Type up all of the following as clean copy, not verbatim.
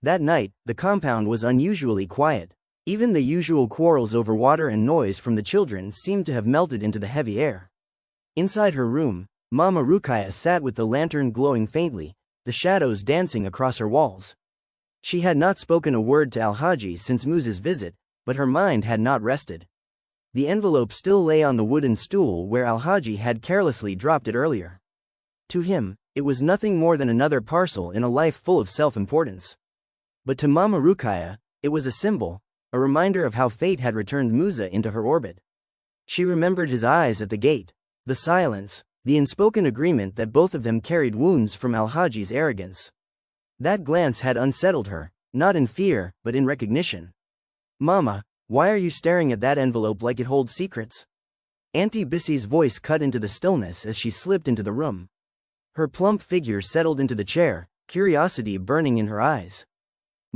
That night, the compound was unusually quiet. Even the usual quarrels over water and noise from the children seemed to have melted into the heavy air. Inside her room, Mama Rukayya sat with the lantern glowing faintly, the shadows dancing across her walls. She had not spoken a word to Alhaji since Musa's visit, but her mind had not rested. The envelope still lay on the wooden stool where Alhaji had carelessly dropped it earlier. To him, it was nothing more than another parcel in a life full of self-importance. But to Mama Rukayya, it was a symbol, a reminder of how fate had returned Musa into her orbit. She remembered his eyes at the gate, the silence, the unspoken agreement that both of them carried wounds from Alhaji's arrogance. That glance had unsettled her, not in fear, but in recognition. "Mama, why are you staring at that envelope like it holds secrets?" Auntie Bissie's voice cut into the stillness as she slipped into the room. Her plump figure settled into the chair, curiosity burning in her eyes.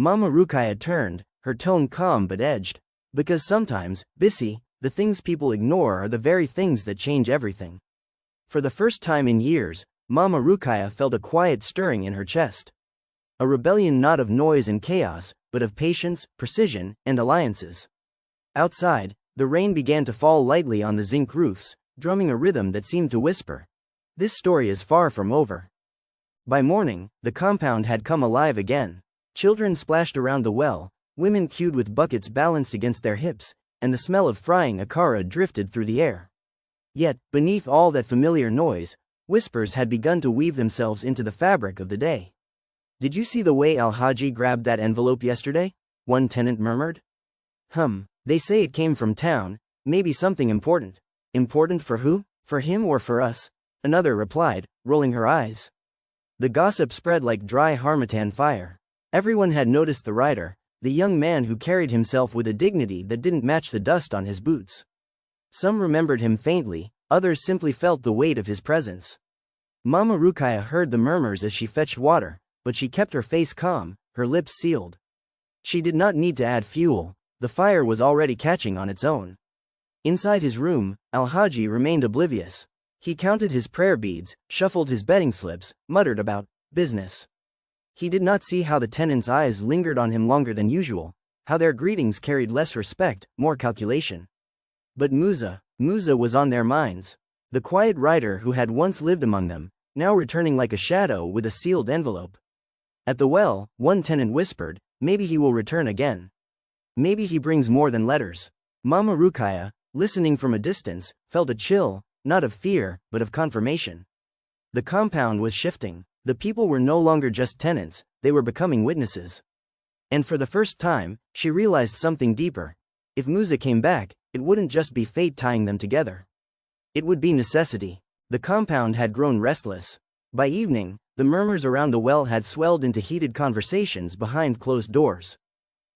Mama Rukayya turned, her tone calm but edged. "Because sometimes, Bissie, the things people ignore are the very things that change everything." For the first time in years, Mama Rukayya felt a quiet stirring in her chest. A rebellion not of noise and chaos, but of patience, precision, and alliances. Outside, the rain began to fall lightly on the zinc roofs, drumming a rhythm that seemed to whisper, "This story is far from over." By morning, the compound had come alive again. Children splashed around the well, women queued with buckets balanced against their hips, and the smell of frying akara drifted through the air. Yet, beneath all that familiar noise, whispers had begun to weave themselves into the fabric of the day. "Did you see the way Alhaji grabbed that envelope yesterday?" one tenant murmured. They say it came from town, maybe something important." "Important for who? For him or for us?" another replied, rolling her eyes. The gossip spread like dry harmattan fire. Everyone had noticed the rider, the young man who carried himself with a dignity that didn't match the dust on his boots. Some remembered him faintly, others simply felt the weight of his presence. Mama Rukayya heard the murmurs as she fetched water, but she kept her face calm, her lips sealed. She did not need to add fuel, the fire was already catching on its own. Inside his room, Alhaji remained oblivious. He counted his prayer beads, shuffled his betting slips, muttered about business. He did not see how the tenants' eyes lingered on him longer than usual, how their greetings carried less respect, more calculation. But Musa was on their minds. The quiet rider who had once lived among them, now returning like a shadow with a sealed envelope. At the well, one tenant whispered, "Maybe he will return again. Maybe he brings more than letters." Mama Rukayya, listening from a distance, felt a chill, not of fear, but of confirmation. The compound was shifting. The people were no longer just tenants, they were becoming witnesses. And for the first time, she realized something deeper. If Musa came back, it wouldn't just be fate tying them together. It would be necessity. The compound had grown restless. By evening, the murmurs around the well had swelled into heated conversations behind closed doors.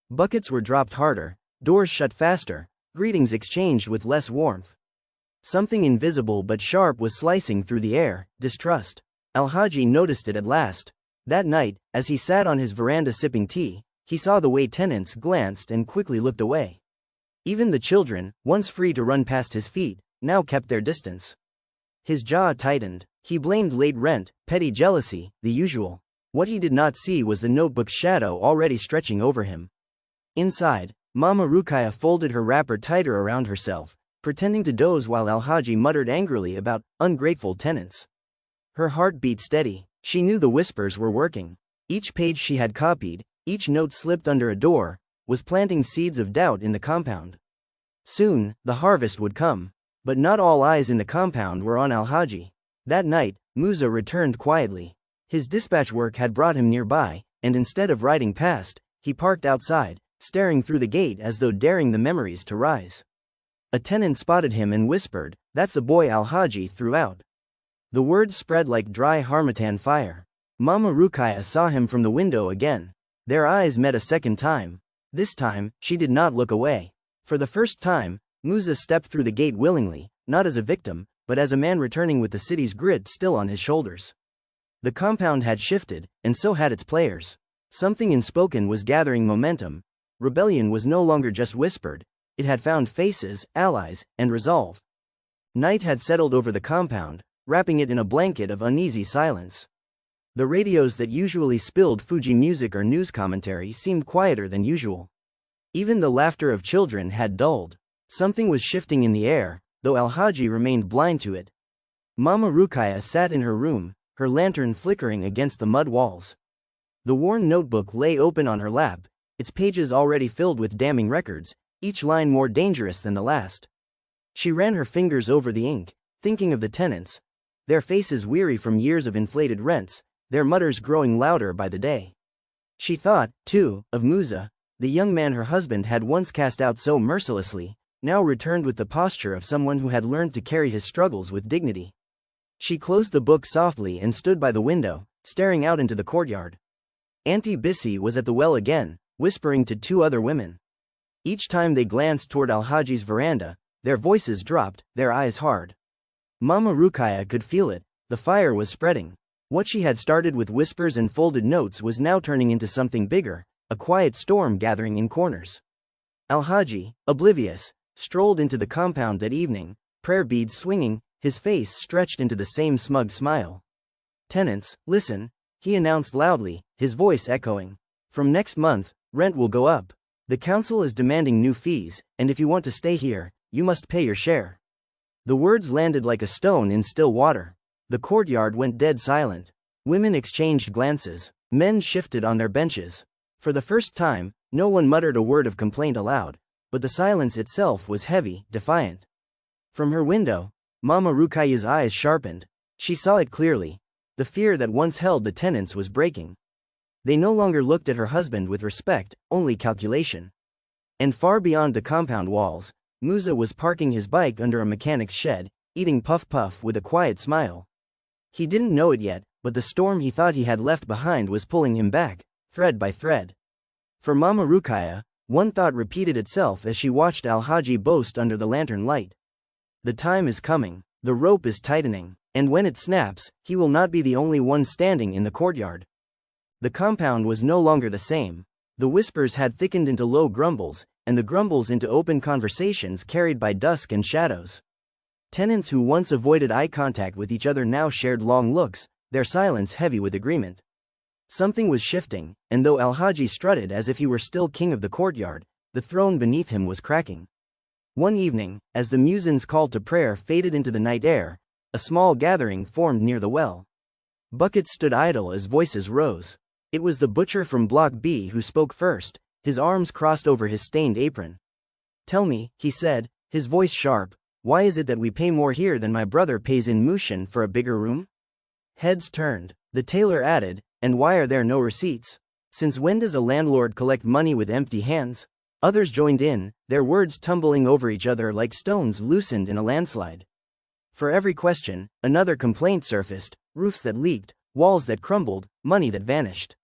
Buckets were dropped harder, doors shut faster, greetings exchanged with less warmth. Something invisible but sharp was slicing through the air, distrust. Alhaji noticed it at last. That night, as he sat on his veranda sipping tea, he saw the way tenants glanced and quickly looked away. Even the children, once free to run past his feet, now kept their distance. His jaw tightened. He blamed late rent, petty jealousy, the usual. What he did not see was the notebook's shadow already stretching over him. Inside, Mama Rukayya folded her wrapper tighter around herself, pretending to doze while Alhaji muttered angrily about ungrateful tenants. Her heart beat steady. She knew the whispers were working. Each page she had copied, each note slipped under a door, was planting seeds of doubt in the compound. Soon, the harvest would come. But not all eyes in the compound were on Alhaji. That night, Musa returned quietly. His dispatch work had brought him nearby, and instead of riding past, he parked outside, staring through the gate as though daring the memories to rise. A tenant spotted him and whispered, "That's the boy Alhaji threw out." The word spread like dry harmattan fire. Mama Rukayya saw him from the window again. Their eyes met a second time. This time, she did not look away. For the first time, Musa stepped through the gate willingly, not as a victim, but as a man returning with the city's grit still on his shoulders. The compound had shifted, and so had its players. Something unspoken was gathering momentum. Rebellion was no longer just whispered. It had found faces, allies, and resolve. Night had settled over the compound, wrapping it in a blanket of uneasy silence. The radios that usually spilled Fuji music or news commentary seemed quieter than usual. Even the laughter of children had dulled. Something was shifting in the air, though Alhaji remained blind to it. Mama Rukayya sat in her room, her lantern flickering against the mud walls. The worn notebook lay open on her lap, its pages already filled with damning records, each line more dangerous than the last. She ran her fingers over the ink, thinking of the tenants. Their faces weary from years of inflated rents, their mutters growing louder by the day. She thought, too, of Musa, the young man her husband had once cast out so mercilessly, now returned with the posture of someone who had learned to carry his struggles with dignity. She closed the book softly and stood by the window, staring out into the courtyard. Auntie Bissy was at the well again, whispering to two other women. Each time they glanced toward Alhaji's veranda, their voices dropped, their eyes hard. Mama Rukayya could feel it, the fire was spreading. What she had started with whispers and folded notes was now turning into something bigger, a quiet storm gathering in corners. Alhaji, oblivious, strolled into the compound that evening, prayer beads swinging, his face stretched into the same smug smile. "Tenants, listen," he announced loudly, his voice echoing. "From next month, rent will go up. The council is demanding new fees, and if you want to stay here, you must pay your share." The words landed like a stone in still water. The courtyard went dead silent. Women exchanged glances. Men shifted on their benches. For the first time, no one muttered a word of complaint aloud, but the silence itself was heavy, defiant. From her window, Mama Rukayya's eyes sharpened. She saw it clearly. The fear that once held the tenants was breaking. They no longer looked at her husband with respect, only calculation. And far beyond the compound walls, Musa was parking his bike under a mechanic's shed, eating puff-puff with a quiet smile. He didn't know it yet, but the storm he thought he had left behind was pulling him back, thread by thread. For Mama Rukayya, one thought repeated itself as she watched Alhaji boast under the lantern light. The time is coming, the rope is tightening, and when it snaps, he will not be the only one standing in the courtyard. The compound was no longer the same. The whispers had thickened into low grumbles, and the grumbles into open conversations carried by dusk and shadows. Tenants who once avoided eye contact with each other now shared long looks, their silence heavy with agreement. Something was shifting, and though Alhaji strutted as if he were still king of the courtyard, the throne beneath him was cracking. One evening, as the muezzins' call to prayer faded into the night air, a small gathering formed near the well. Buckets stood idle as voices rose. It was the butcher from Block B who spoke first, his arms crossed over his stained apron. "Tell me," he said, his voice sharp, "why is it that we pay more here than my brother pays in Mushin for a bigger room?" Heads turned. The tailor added, "And why are there no receipts? Since when does a landlord collect money with empty hands?" Others joined in, their words tumbling over each other like stones loosened in a landslide. For every question, another complaint surfaced: roofs that leaked, walls that crumbled, money that vanished.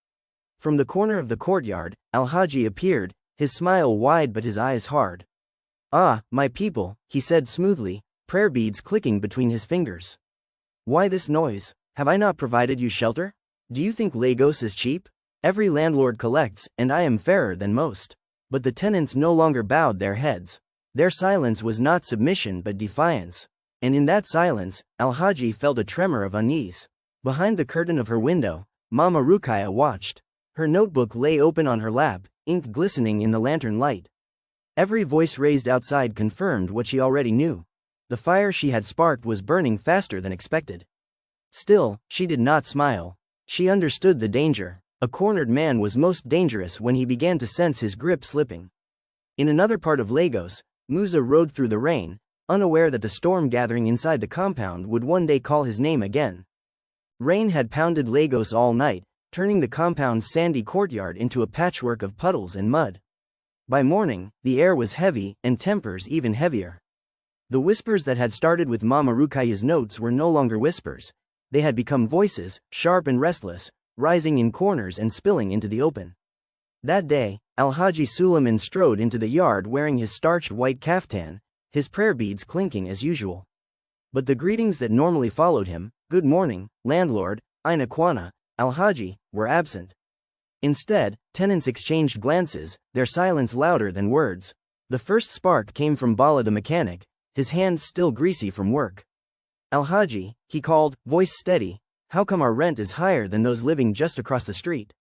From the corner of the courtyard, Alhaji appeared, his smile wide but his eyes hard. "Ah, my people," he said smoothly, prayer beads clicking between his fingers. "Why this noise? Have I not provided you shelter? Do you think Lagos is cheap? Every landlord collects, and I am fairer than most." But the tenants no longer bowed their heads. Their silence was not submission but defiance. And in that silence, Alhaji felt a tremor of unease. Behind the curtain of her window, Mama Rukayya watched. Her notebook lay open on her lap, ink glistening in the lantern light. Every voice raised outside confirmed what she already knew. The fire she had sparked was burning faster than expected. Still, she did not smile. She understood the danger. A cornered man was most dangerous when he began to sense his grip slipping. In another part of Lagos, Musa rode through the rain, unaware that the storm gathering inside the compound would one day call his name again. Rain had pounded Lagos all night, turning the compound's sandy courtyard into a patchwork of puddles and mud. By morning, the air was heavy, and tempers even heavier. The whispers that had started with Mama Rukayya's notes were no longer whispers. They had become voices, sharp and restless, rising in corners and spilling into the open. That day, Alhaji Suleiman strode into the yard wearing his starched white kaftan, his prayer beads clinking as usual. But the greetings that normally followed him, "Good morning, landlord, Ina Kwana, Alhaji," were absent. Instead, tenants exchanged glances, their silence louder than words. The first spark came from Bala the mechanic, his hands still greasy from work. "Alhaji," he called, voice steady, How come our rent is higher than those living just across the street?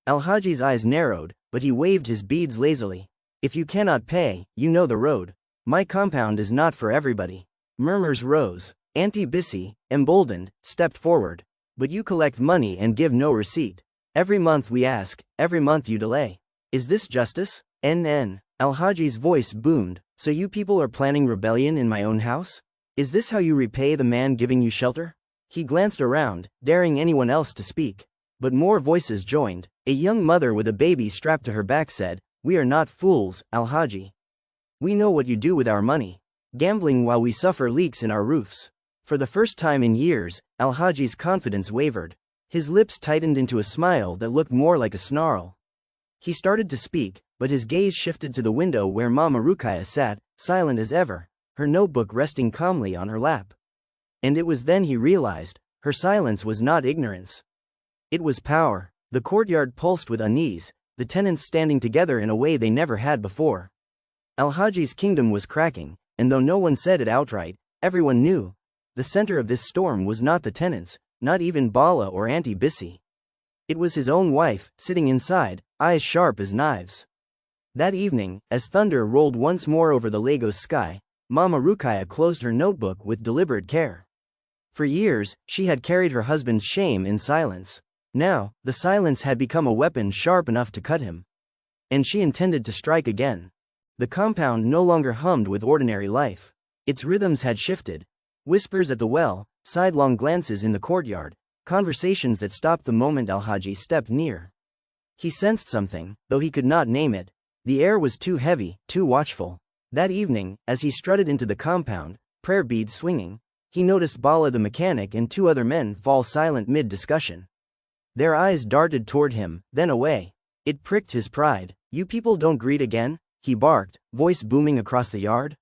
Alhaji's eyes narrowed, but he waved his beads lazily. If you cannot pay, you know the road. My compound is not for everybody. Murmurs rose. Auntie Bissy, emboldened, stepped forward. But you collect money and give no receipt. Every month we ask, every month you delay. Is this justice? NN. Alhaji's voice boomed. So you people are planning rebellion in my own house? Is this how you repay the man giving you shelter? He glanced around, daring anyone else to speak. But more voices joined. A young mother with a baby strapped to her back said, "We are not fools, Alhaji. We know what you do with our money. Gambling while we suffer leaks in our roofs." For the first time in years, Alhaji's confidence wavered. His lips tightened into a smile that looked more like a snarl. He started to speak, but his gaze shifted to the window where Mama Rukayya sat, silent as ever, her notebook resting calmly on her lap. And it was then he realized, her silence was not ignorance. It was power. The courtyard pulsed with unease, the tenants standing together in a way they never had before. Alhaji's kingdom was cracking, and though no one said it outright, everyone knew. The center of this storm was not the tenants, not even Bala or Auntie Bissy. It was his own wife, sitting inside, eyes sharp as knives. That evening, as thunder rolled once more over the Lagos sky, Mama Rukayya closed her notebook with deliberate care. For years, she had carried her husband's shame in silence. Now, the silence had become a weapon sharp enough to cut him. And she intended to strike again. The compound no longer hummed with ordinary life. Its rhythms had shifted. Whispers at the well, sidelong glances in the courtyard, conversations that stopped the moment Alhaji stepped near. He sensed something, though he could not name it. The air was too heavy, too watchful. That evening, as he strutted into the compound, prayer beads swinging, he noticed Bala the mechanic and two other men fall silent mid-discussion. Their eyes darted toward him, then away. It pricked his pride. "You people don't greet again?" he barked, voice booming across the yard.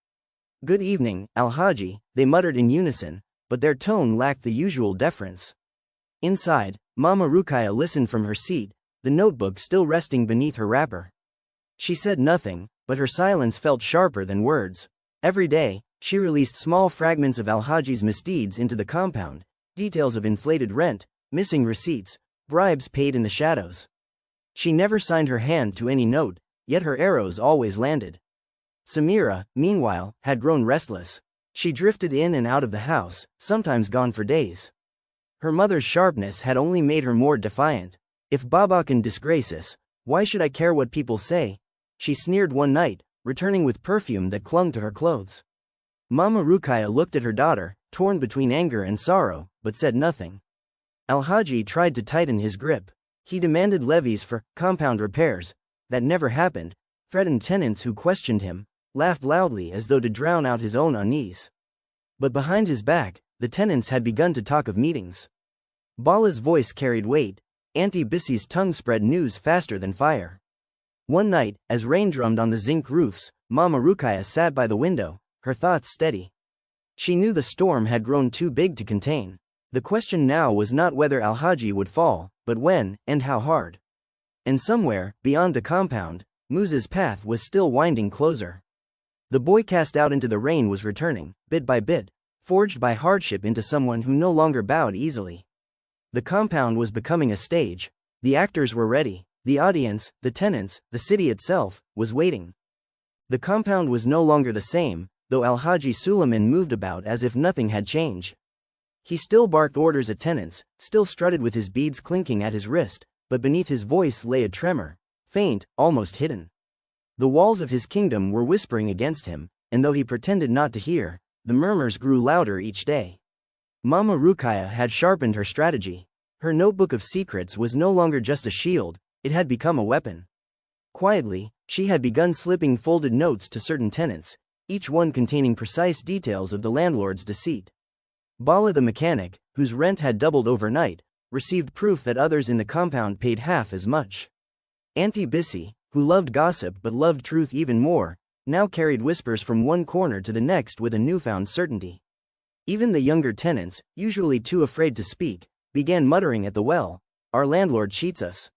"Good evening, Alhaji," they muttered in unison, but their tone lacked the usual deference. Inside, Mama Rukayya listened from her seat, the notebook still resting beneath her wrapper. She said nothing, but her silence felt sharper than words. Every day, she released small fragments of Alhaji's misdeeds into the compound, details of inflated rent, missing receipts, bribes paid in the shadows. She never signed her hand to any note, yet her arrows always landed. Samira, meanwhile, had grown restless. She drifted in and out of the house, sometimes gone for days. Her mother's sharpness had only made her more defiant. "If Baba can disgrace us, why should I care what people say?" she sneered one night, returning with perfume that clung to her clothes. Mama Rukayya looked at her daughter, torn between anger and sorrow, but said nothing. Alhaji tried to tighten his grip. He demanded levies for compound repairs. That never happened. Threatened tenants who questioned him, laughed loudly as though to drown out his own unease. But behind his back, the tenants had begun to talk of meetings. Bala's voice carried weight. Auntie Bissy's tongue spread news faster than fire. One night, as rain drummed on the zinc roofs, Mama Rukayya sat by the window, her thoughts steady. She knew the storm had grown too big to contain. The question now was not whether Alhaji would fall, but when, and how hard. And somewhere, beyond the compound, Musa's path was still winding closer. The boy cast out into the rain was returning, bit by bit, forged by hardship into someone who no longer bowed easily. The compound was becoming a stage. The actors were ready. The audience, the tenants, the city itself, was waiting. The compound was no longer the same, though Alhaji Suleiman moved about as if nothing had changed. He still barked orders at tenants, still strutted with his beads clinking at his wrist, but beneath his voice lay a tremor, faint, almost hidden. The walls of his kingdom were whispering against him, and though he pretended not to hear, the murmurs grew louder each day. Mama Rukayya had sharpened her strategy. Her notebook of secrets was no longer just a shield, it had become a weapon. Quietly, she had begun slipping folded notes to certain tenants, each one containing precise details of the landlord's deceit. Bala the mechanic, whose rent had doubled overnight, received proof that others in the compound paid half as much. Auntie Bissy, who loved gossip but loved truth even more, now carried whispers from one corner to the next with a newfound certainty. Even the younger tenants, usually too afraid to speak, began muttering at the well, "Our landlord cheats us.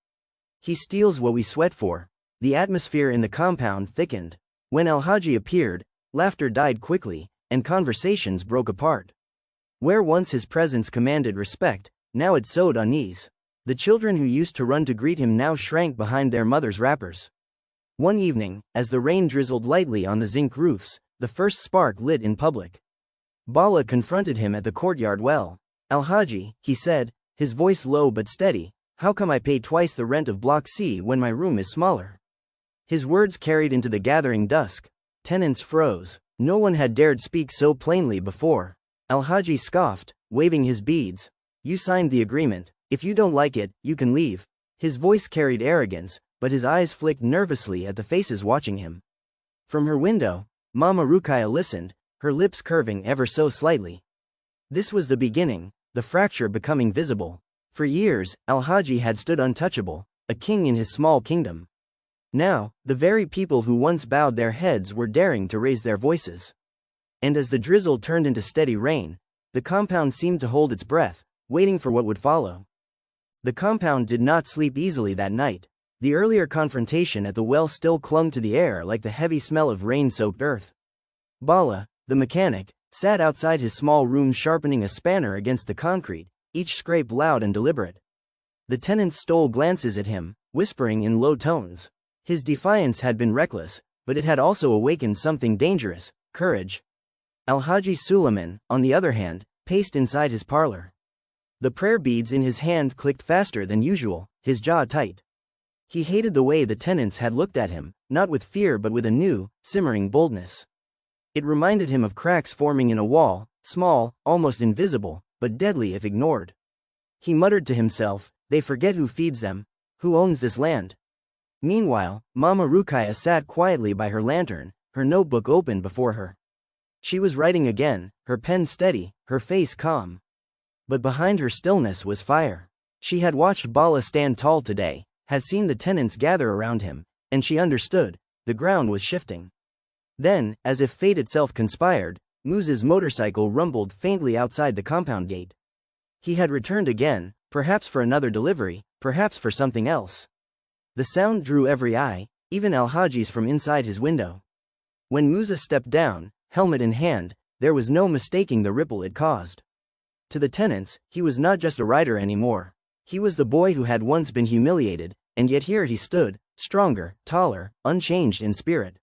He steals what we sweat for." The atmosphere in the compound thickened. When Alhaji appeared, laughter died quickly, and conversations broke apart. Where once his presence commanded respect, now it sowed unease. The children who used to run to greet him now shrank behind their mother's wrappers. One evening, as the rain drizzled lightly on the zinc roofs, the first spark lit in public. Bala confronted him at the courtyard well. "Alhaji," he said, his voice low but steady, "how come I pay twice the rent of Block C when my room is smaller?" His words carried into the gathering dusk. Tenants froze. No one had dared speak so plainly before. Alhaji scoffed, waving his beads. "You signed the agreement. If you don't like it, you can leave." His voice carried arrogance, but his eyes flicked nervously at the faces watching him. From her window, Mama Rukayya listened, her lips curving ever so slightly. This was the beginning, the fracture becoming visible. For years, Alhaji had stood untouchable, a king in his small kingdom. Now, the very people who once bowed their heads were daring to raise their voices. And as the drizzle turned into steady rain, the compound seemed to hold its breath, waiting for what would follow. The compound did not sleep easily that night. The earlier confrontation at the well still clung to the air like the heavy smell of rain-soaked earth. Bala, the mechanic, sat outside his small room sharpening a spanner against the concrete, each scrape loud and deliberate. The tenants stole glances at him, whispering in low tones. His defiance had been reckless, but it had also awakened something dangerous: courage. Alhaji Suleiman, on the other hand, paced inside his parlor. The prayer beads in his hand clicked faster than usual, his jaw tight. He hated the way the tenants had looked at him, not with fear but with a new, simmering boldness. It reminded him of cracks forming in a wall, small, almost invisible, but deadly if ignored. He muttered to himself, "They forget who feeds them, who owns this land." Meanwhile, Mama Rukayya sat quietly by her lantern, her notebook open before her. She was writing again, her pen steady, her face calm. But behind her stillness was fire. She had watched Bala stand tall today, had seen the tenants gather around him, and she understood, the ground was shifting. Then, as if fate itself conspired, Musa's motorcycle rumbled faintly outside the compound gate. He had returned again, perhaps for another delivery, perhaps for something else. The sound drew every eye, even Alhaji's from inside his window. When Musa stepped down, helmet in hand, there was no mistaking the ripple it caused. To the tenants, he was not just a rider anymore. He was the boy who had once been humiliated, and yet here he stood, stronger, taller, unchanged in spirit.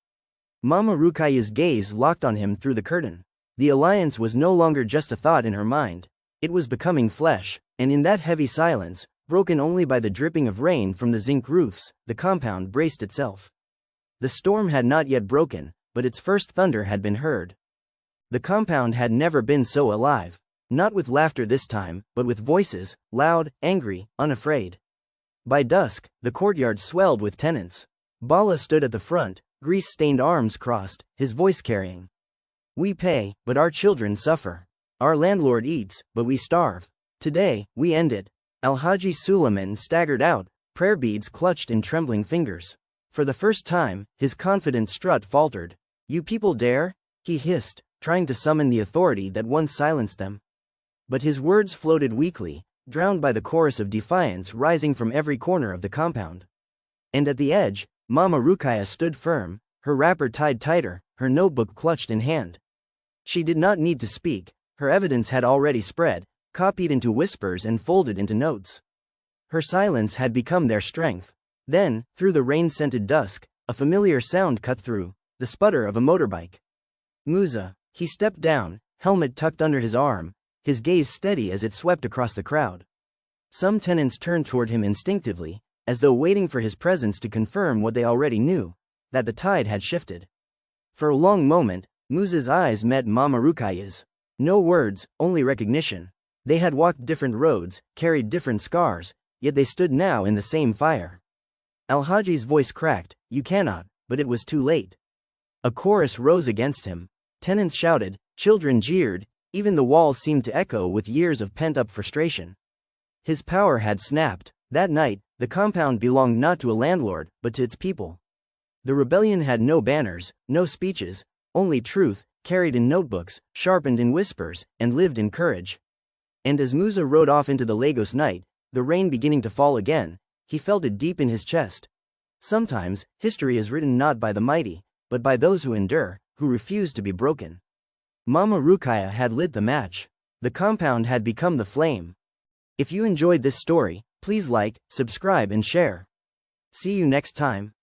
Mama Rukayya's gaze locked on him through the curtain. The alliance was no longer just a thought in her mind. It was becoming flesh, and in that heavy silence, broken only by the dripping of rain from the zinc roofs, the compound braced itself. The storm had not yet broken, but its first thunder had been heard. The compound had never been so alive. Not with laughter this time, but with voices, loud, angry, unafraid. By dusk, the courtyard swelled with tenants. Bala stood at the front, grease-stained arms crossed, his voice carrying. "We pay, but our children suffer. Our landlord eats, but we starve. Today, we end it." Alhaji Suleiman staggered out, prayer beads clutched in trembling fingers. For the first time, his confident strut faltered. "You people dare?" he hissed, trying to summon the authority that once silenced them. But his words floated weakly, drowned by the chorus of defiance rising from every corner of the compound. And at the edge, Mama Rukayya stood firm, her wrapper tied tighter, her notebook clutched in hand. She did not need to speak, her evidence had already spread, copied into whispers and folded into notes. Her silence had become their strength. Then, through the rain-scented dusk, a familiar sound cut through, the sputter of a motorbike. Musa. He stepped down, helmet tucked under his arm, his gaze steady as it swept across the crowd. Some tenants turned toward him instinctively, as though waiting for his presence to confirm what they already knew, that the tide had shifted. For a long moment, Musa's eyes met Mama Rukayya's. No words, only recognition. They had walked different roads, carried different scars, yet they stood now in the same fire. Alhaji's voice cracked, "You cannot," but it was too late. A chorus rose against him. Tenants shouted, children jeered, even the walls seemed to echo with years of pent-up frustration. His power had snapped. That night, the compound belonged not to a landlord, but to its people. The rebellion had no banners, no speeches, only truth, carried in notebooks, sharpened in whispers, and lived in courage. And as Musa rode off into the Lagos night, the rain beginning to fall again, he felt it deep in his chest. Sometimes, history is written not by the mighty, but by those who endure, who refuse to be broken. Mama Rukayya had lit the match. The compound had become the flame. If you enjoyed this story, please like, subscribe and share. See you next time.